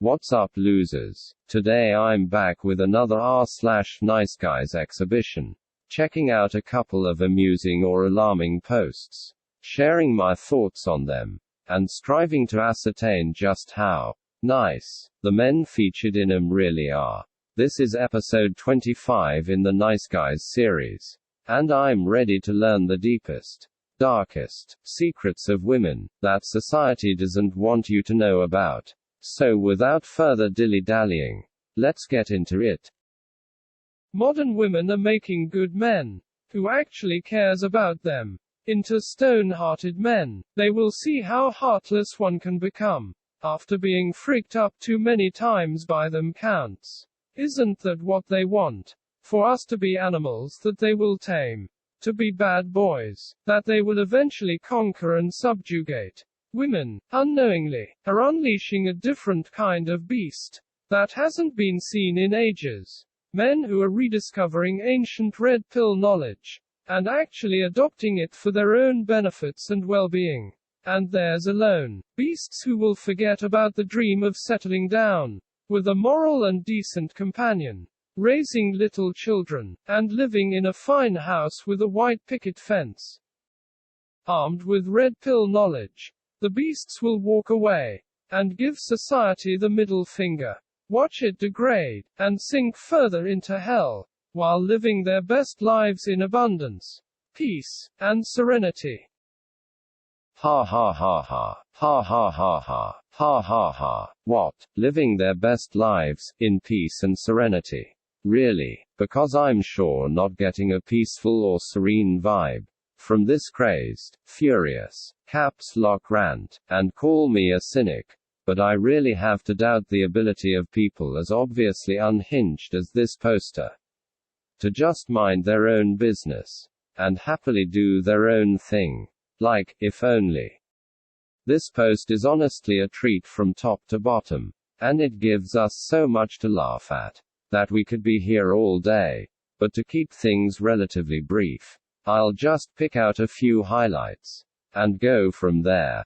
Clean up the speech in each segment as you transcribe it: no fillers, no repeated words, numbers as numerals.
What's up, losers? Today I'm back with another r/niceguys exhibition. Checking out a couple of amusing or alarming posts, sharing my thoughts on them, and striving to ascertain just how nice the men featured in them really are. This is episode 25 in the Niceguys series, and I'm ready to learn the deepest, darkest secrets of women that society doesn't want you to know about. So without further dilly-dallying, let's get into it. Modern women are making good men, who actually cares about them, into stone-hearted men. They will see how heartless one can become, after being fricked up too many times by them counts. Isn't that what they want? For us to be animals that they will tame. To be bad boys, that they will eventually conquer and subjugate. Women, unknowingly, are unleashing a different kind of beast that hasn't been seen in ages. Men who are rediscovering ancient red pill knowledge, and actually adopting it for their own benefits and well-being, and theirs alone. Beasts who will forget about the dream of settling down with a moral and decent companion, raising little children, and living in a fine house with a white picket fence. Armed with red pill knowledge, the beasts will walk away, and give society the middle finger, watch it degrade, and sink further into hell, while living their best lives in abundance, peace, and serenity. Ha ha ha ha, ha ha ha ha, ha ha ha. What? Living their best lives, in peace and serenity? Really? Because I'm sure not getting a peaceful or serene vibe from this crazed, furious, caps lock rant, and call me a cynic, but I really have to doubt the ability of people as obviously unhinged as this poster to just mind their own business, and happily do their own thing. Like, if only. This post is honestly a treat from top to bottom, and it gives us so much to laugh at, that we could be here all day. But to keep things relatively brief, I'll just pick out a few highlights, and go from there.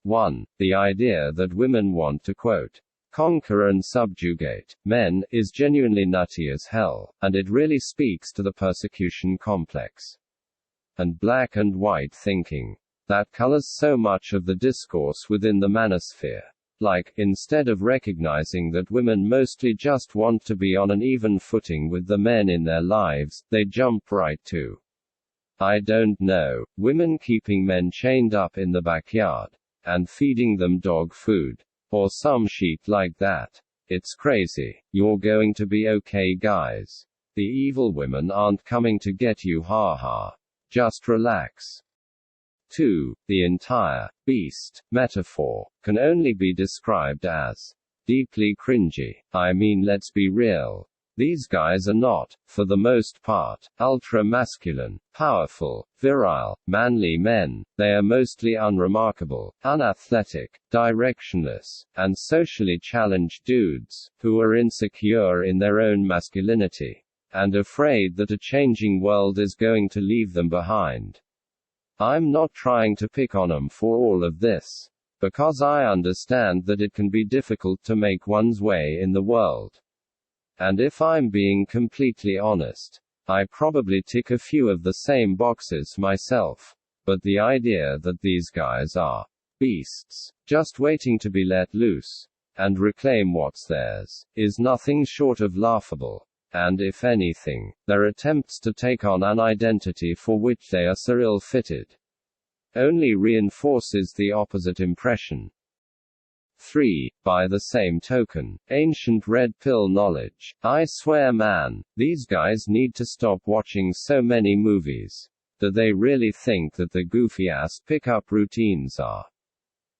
1. The idea that women want to, quote, conquer and subjugate men, is genuinely nutty as hell, and it really speaks to the persecution complex and black and white thinking that colors so much of the discourse within the manosphere. Like, instead of recognizing that women mostly just want to be on an even footing with the men in their lives, they jump right to, I don't know, women keeping men chained up in the backyard, and feeding them dog food, or some shit like that. It's crazy. You're going to be okay, guys. The evil women aren't coming to get you, haha. Just relax. 2. The entire beast metaphor can only be described as deeply cringy. I mean, let's be real. These guys are not, for the most part, ultra-masculine, powerful, virile, manly men. They are mostly unremarkable, unathletic, directionless, and socially challenged dudes, who are insecure in their own masculinity, and afraid that a changing world is going to leave them behind. I'm not trying to pick on them for all of this, because I understand that it can be difficult to make one's way in the world. And if I'm being completely honest, I probably tick a few of the same boxes myself. But the idea that these guys are beasts, just waiting to be let loose, and reclaim what's theirs, is nothing short of laughable. And if anything, their attempts to take on an identity for which they are so ill-fitted only reinforces the opposite impression. 3. By the same token, ancient red pill knowledge. I swear, man, these guys need to stop watching so many movies. Do they really think that the goofy-ass pick-up routines are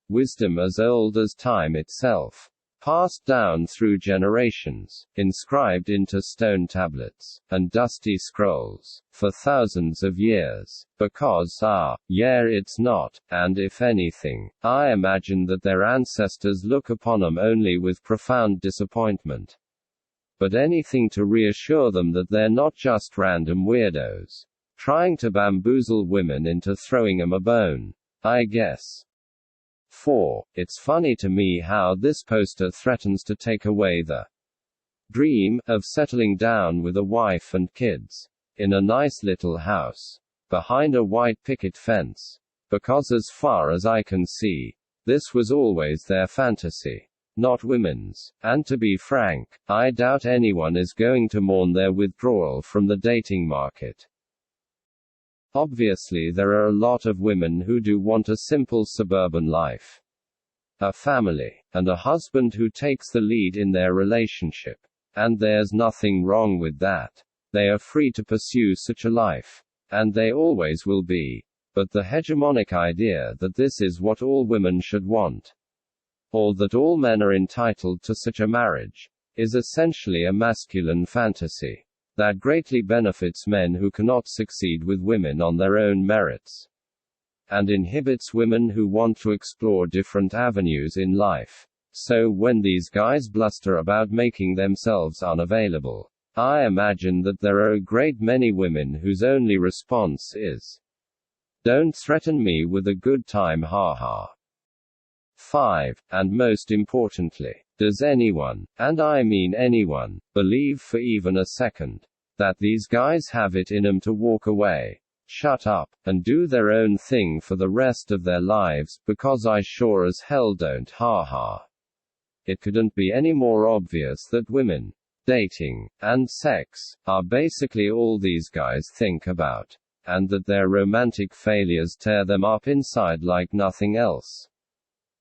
wisdom as old as time itself, passed down through generations, inscribed into stone tablets and dusty scrolls for thousands of years? Because, yeah, it's not, and if anything, I imagine that their ancestors look upon them only with profound disappointment. But anything to reassure them that they're not just random weirdos trying to bamboozle women into throwing them a bone, I guess. 4. It's funny to me how this poster threatens to take away the dream of settling down with a wife and kids in a nice little house behind a white picket fence. Because as far as I can see, this was always their fantasy, not women's. And to be frank, I doubt anyone is going to mourn their withdrawal from the dating market. Obviously, there are a lot of women who do want a simple suburban life, a family, and a husband who takes the lead in their relationship. And there's nothing wrong with that. They are free to pursue such a life. And they always will be. But the hegemonic idea that this is what all women should want, or that all men are entitled to such a marriage, is essentially a masculine fantasy that greatly benefits men who cannot succeed with women on their own merits, and inhibits women who want to explore different avenues in life. So when these guys bluster about making themselves unavailable, I imagine that there are a great many women whose only response is, "Don't threaten me with a good time, haha." 5. And most importantly, does anyone, and I mean anyone, believe for even a second that these guys have it in them to walk away, shut up, and do their own thing for the rest of their lives? Because I sure as hell don't, haha. It couldn't be any more obvious that women, dating, and sex are basically all these guys think about, and that their romantic failures tear them up inside like nothing else.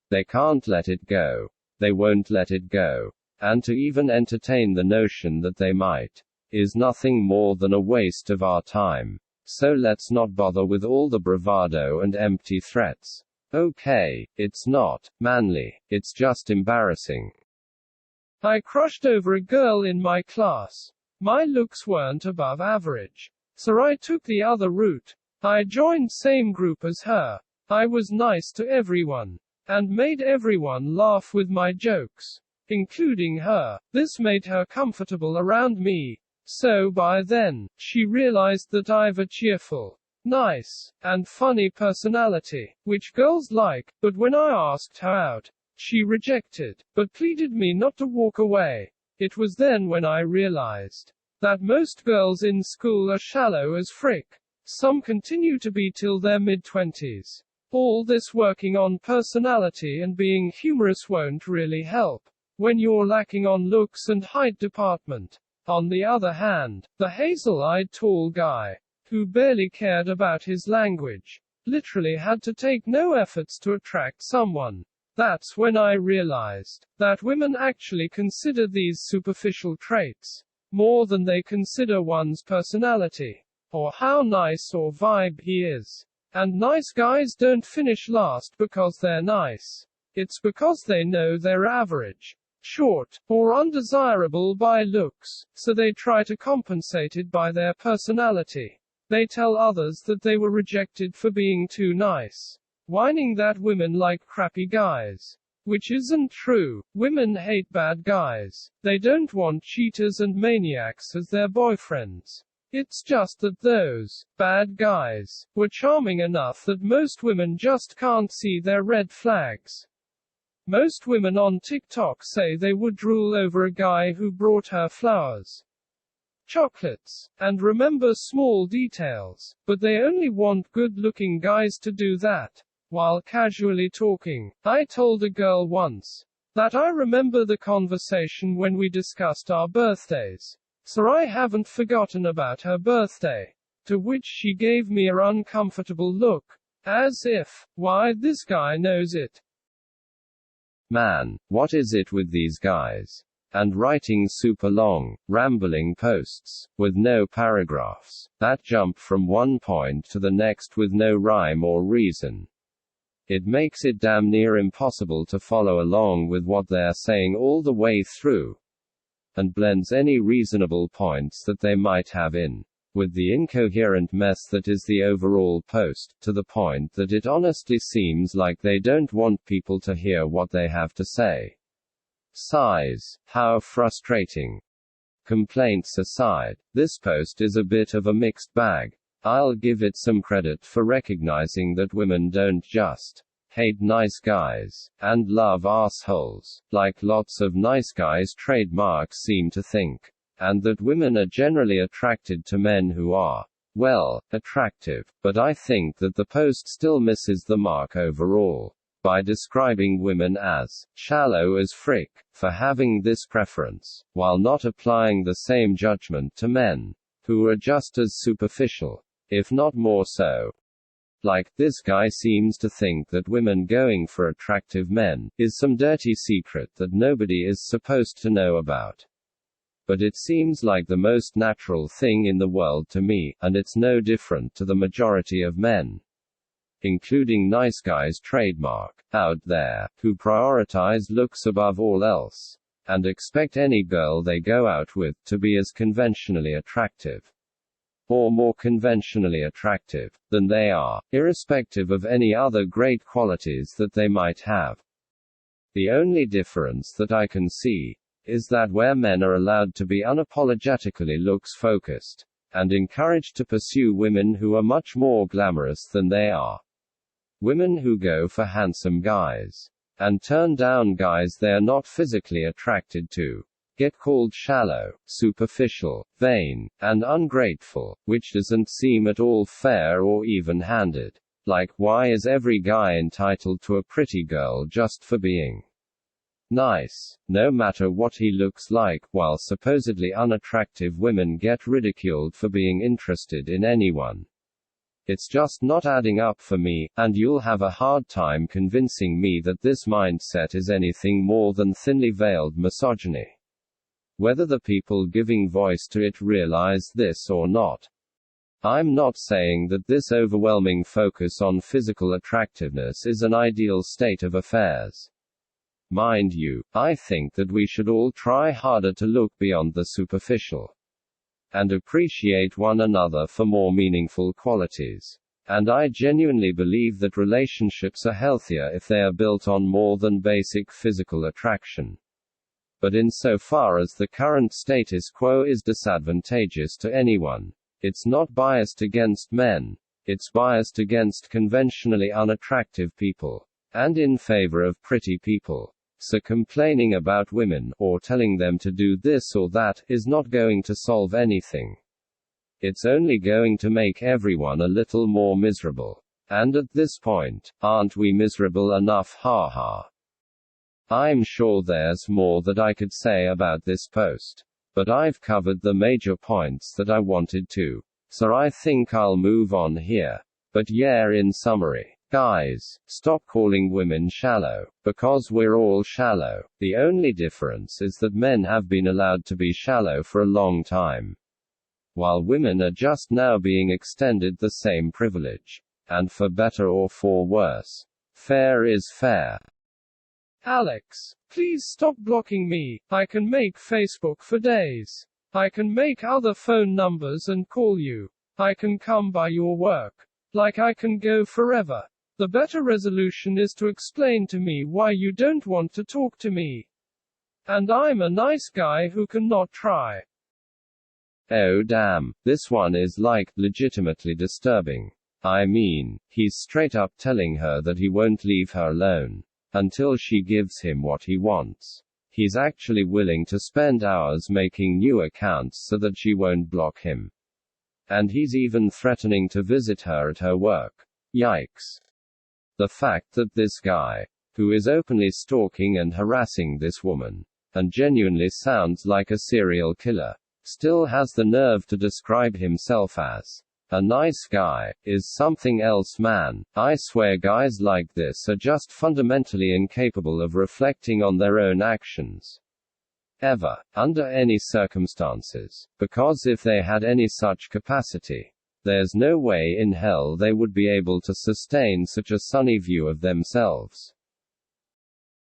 They can't let it go. They won't let it go. And to even entertain the notion that they might is nothing more than a waste of our time. So let's not bother with all the bravado and empty threats. Okay, it's not manly, it's just embarrassing. I crushed over a girl in my class. My looks weren't above average, so I took the other route. I joined same group as her. I was nice to everyone, and made everyone laugh with my jokes, including her. This made her comfortable around me. So by then, she realized that I've a cheerful, nice, and funny personality, which girls like. But when I asked her out, she rejected, but pleaded me not to walk away. It was then when I realized that most girls in school are shallow as frick. Some continue to be till their mid-20s. All this working on personality and being humorous won't really help when you're lacking on looks and height department. On the other hand, the hazel-eyed tall guy, who barely cared about his language, literally had to take no efforts to attract someone. That's when I realized that women actually consider these superficial traits more than they consider one's personality, or how nice or vibe he is. And nice guys don't finish last because they're nice. It's because they know they're average, short, or undesirable by looks, so they try to compensate it by their personality. They tell others that they were rejected for being too nice, whining that women like crappy guys. Which isn't true. Women hate bad guys. They don't want cheaters and maniacs as their boyfriends. It's just that those bad guys were charming enough that most women just can't see their red flags. Most women on TikTok say they would drool over a guy who brought her flowers, chocolates, and remember small details, but they only want good-looking guys to do that. While casually talking, I told a girl once that I remember the conversation when we discussed our birthdays, so I haven't forgotten about her birthday. To which she gave me an uncomfortable look, as if, why, this guy knows it. Man, what is it with these guys? And writing super long, rambling posts, with no paragraphs, that jump from one point to the next with no rhyme or reason. It makes it damn near impossible to follow along with what they're saying all the way through, and blends any reasonable points that they might have in with the incoherent mess that is the overall post, to the point that it honestly seems like they don't want people to hear what they have to say. Sighs. How frustrating. Complaints aside, this post is a bit of a mixed bag. I'll give it some credit for recognizing that women don't just hate nice guys, and love assholes, like lots of nice guys trademarks seem to think. And that women are generally attracted to men who are, well, attractive, but I think that the post still misses the mark overall by describing women as shallow as frick for having this preference, while not applying the same judgment to men who are just as superficial, if not more so. Like, this guy seems to think that women going for attractive men is some dirty secret that nobody is supposed to know about. But it seems like the most natural thing in the world to me, and it's no different to the majority of men, including nice guys trademark, out there, who prioritize looks above all else, and expect any girl they go out with to be as conventionally attractive, or more conventionally attractive, than they are, irrespective of any other great qualities that they might have. The only difference that I can see is that where men are allowed to be unapologetically looks-focused, and encouraged to pursue women who are much more glamorous than they are, women who go for handsome guys, and turn down guys they are not physically attracted to, get called shallow, superficial, vain, and ungrateful, which doesn't seem at all fair or even-handed. Like, why is every guy entitled to a pretty girl just for being nice, no matter what he looks like, while supposedly unattractive women get ridiculed for being interested in anyone? It's just not adding up for me, and you'll have a hard time convincing me that this mindset is anything more than thinly veiled misogyny, whether the people giving voice to it realize this or not. I'm not saying that this overwhelming focus on physical attractiveness is an ideal state of affairs. Mind you, I think that we should all try harder to look beyond the superficial and appreciate one another for more meaningful qualities. And I genuinely believe that relationships are healthier if they are built on more than basic physical attraction. But insofar as the current status quo is disadvantageous to anyone, it's not biased against men, it's biased against conventionally unattractive people, and in favor of pretty people. So complaining about women, or telling them to do this or that, is not going to solve anything. It's only going to make everyone a little more miserable. And at this point, aren't we miserable enough? Haha. I'm sure there's more that I could say about this post, but I've covered the major points that I wanted to, so I think I'll move on here. But yeah, in summary, guys, stop calling women shallow, because we're all shallow. The only difference is that men have been allowed to be shallow for a long time, while women are just now being extended the same privilege. And for better or for worse, fair is fair. Alex, please stop blocking me. I can make Facebook for days. I can make other phone numbers and call you. I can come by your work. Like, I can go forever. The better resolution is to explain to me why you don't want to talk to me. And I'm a nice guy who cannot try. Oh damn, this one is like, legitimately disturbing. I mean, he's straight up telling her that he won't leave her alone until she gives him what he wants. He's actually willing to spend hours making new accounts so that she won't block him. And he's even threatening to visit her at her work. Yikes. The fact that this guy, who is openly stalking and harassing this woman, and genuinely sounds like a serial killer, still has the nerve to describe himself as a nice guy, is something else, man. I swear guys like this are just fundamentally incapable of reflecting on their own actions. Ever, under any circumstances. Because if they had any such capacity, there's no way in hell they would be able to sustain such a sunny view of themselves.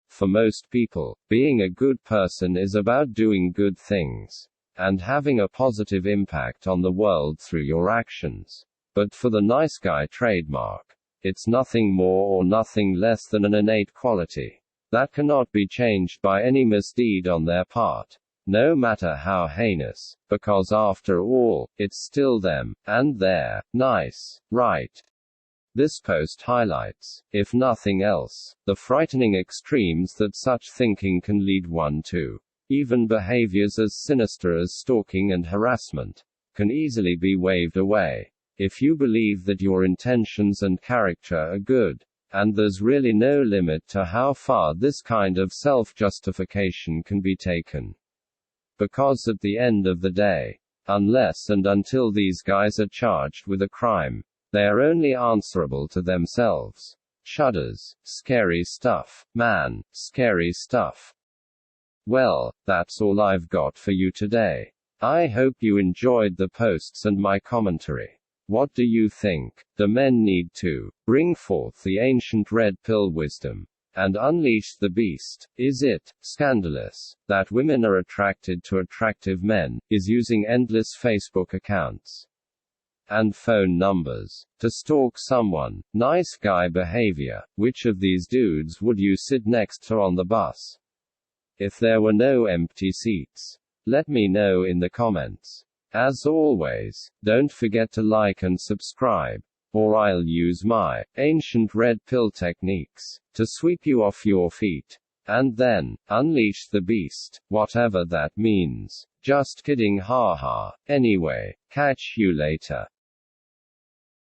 For most people, being a good person is about doing good things and having a positive impact on the world through your actions. But for the nice guy trademark, it's nothing more or nothing less than an innate quality that cannot be changed by any misdeed on their part, no matter how heinous, because after all, it's still them, and they're nice, right? This post highlights, if nothing else, the frightening extremes that such thinking can lead one to. Even behaviors as sinister as stalking and harassment can easily be waved away. If you believe that your intentions and character are good, and there's really no limit to how far this kind of self-justification can be taken. Because at the end of the day, unless and until these guys are charged with a crime, they are only answerable to themselves. Shudders. Scary stuff. Man, scary stuff. Well, that's all I've got for you today. I hope you enjoyed the posts and my commentary. What do you think? Do men need to bring forth the ancient red pill wisdom and unleash the beast? Is it scandalous that women are attracted to attractive men, is using endless Facebook accounts and phone numbers to stalk someone? Nice guy behavior. Which of these dudes would you sit next to on the bus if there were no empty seats? Let me know in the comments. As always, don't forget to like and subscribe, or I'll use my ancient red pill techniques to sweep you off your feet and then unleash the beast, whatever that means. Just kidding, haha. Anyway, catch you later.